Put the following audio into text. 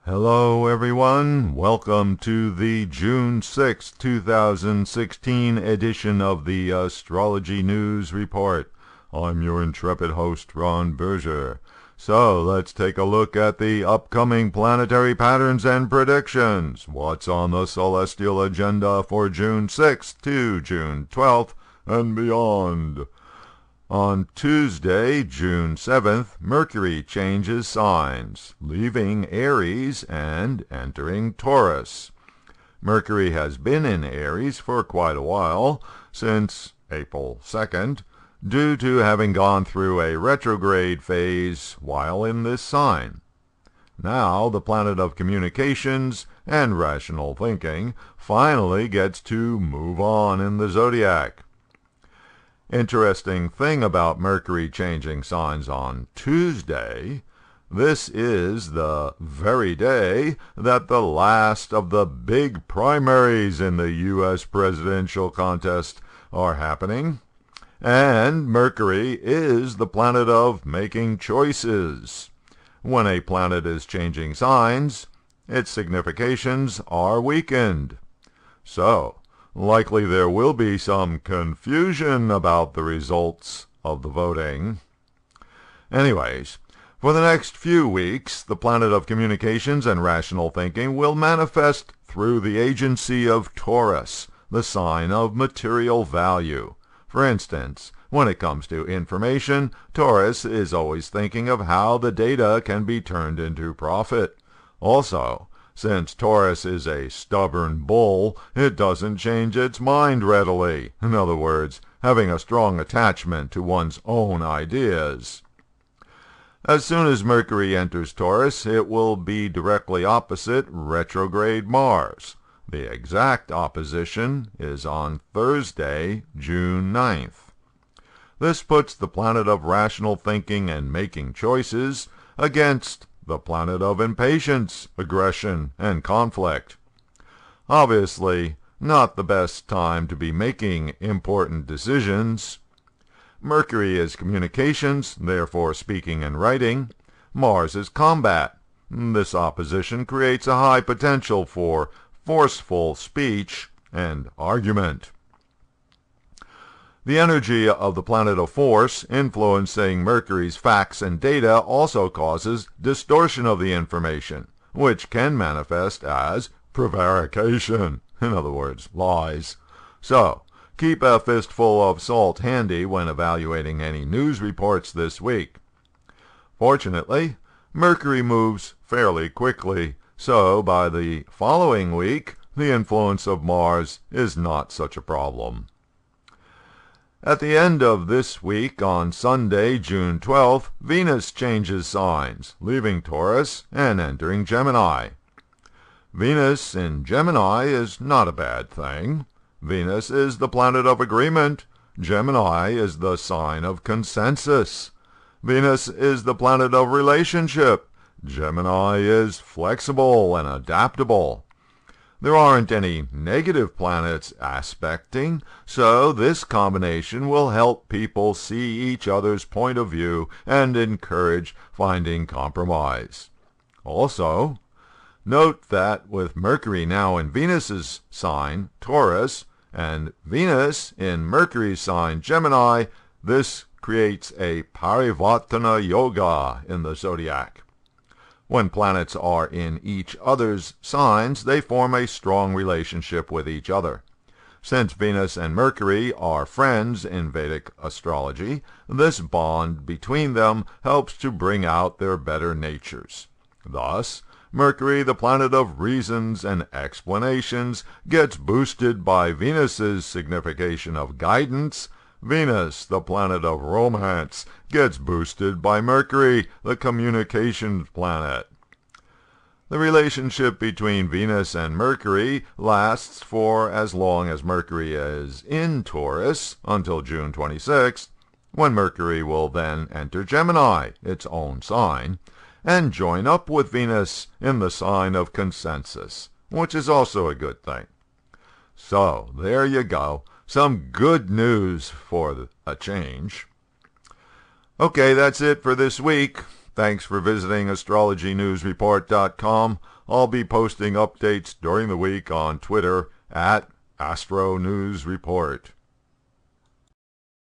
Hello everyone, welcome to the June 6, 2016 edition of the Astrology News Report. I'm your intrepid host, Ron Berger. So let's take a look at the upcoming planetary patterns and predictions. What's on the celestial agenda for June 6th to June 12th and beyond. On Tuesday, June 7th, Mercury changes signs, leaving Aries and entering Taurus. Mercury has been in Aries for quite a while, since April 2nd, due to having gone through a retrograde phase while in this sign. Now, the planet of communications and rational thinking finally gets to move on in the Zodiac. Interesting thing about Mercury changing signs on Tuesday, this is the very day that the last of the big primaries in the U.S. presidential contest are happening, and Mercury is the planet of making choices. When a planet is changing signs, its significations are weakened. So, likely there will be some confusion about the results of the voting. Anyways, for the next few weeks, the planet of communications and rational thinking will manifest through the agency of Taurus, the sign of material value. For instance, when it comes to information, Taurus is always thinking of how the data can be turned into profit. Also, since Taurus is a stubborn bull, it doesn't change its mind readily. In other words, having a strong attachment to one's own ideas. As soon as Mercury enters Taurus, it will be directly opposite retrograde Mars. The exact opposition is on Thursday, June 9th. This puts the planet of rational thinking and making choices against the planet of impatience, aggression, and conflict. Obviously, not the best time to be making important decisions. Mercury is communications, therefore speaking and writing. Mars is combat. This opposition creates a high potential for forceful speech and argument. The energy of the planet of force influencing Mercury's facts and data also causes distortion of the information, which can manifest as prevarication, in other words, lies. So, keep a fistful of salt handy when evaluating any news reports this week. Fortunately, Mercury moves fairly quickly, so by the following week, the influence of Mars is not such a problem. At the end of this week, on Sunday, June 12th, Venus changes signs, leaving Taurus and entering Gemini. Venus in Gemini is not a bad thing. Venus is the planet of agreement. Gemini is the sign of consensus. Venus is the planet of relationship. Gemini is flexible and adaptable. There aren't any negative planets aspecting, so this combination will help people see each other's point of view and encourage finding compromise. Also, note that with Mercury now in Venus's sign, Taurus, and Venus in Mercury's sign, Gemini, this creates a Parivartana Yoga in the Zodiac. When planets are in each other's signs, they form a strong relationship with each other. Since Venus and Mercury are friends in Vedic astrology, this bond between them helps to bring out their better natures. Thus, Mercury, the planet of reasons and explanations, gets boosted by Venus's signification of guidance. Venus, the planet of romance, gets boosted by Mercury, the communications planet. The relationship between Venus and Mercury lasts for as long as Mercury is in Taurus, until June 26th, when Mercury will then enter Gemini, its own sign, and join up with Venus in the sign of consensus, which is also a good thing. So, there you go. Some good news for a change. Okay, that's it for this week. Thanks for visiting astrologynewsreport.com. I'll be posting updates during the week on Twitter at Astro News Report.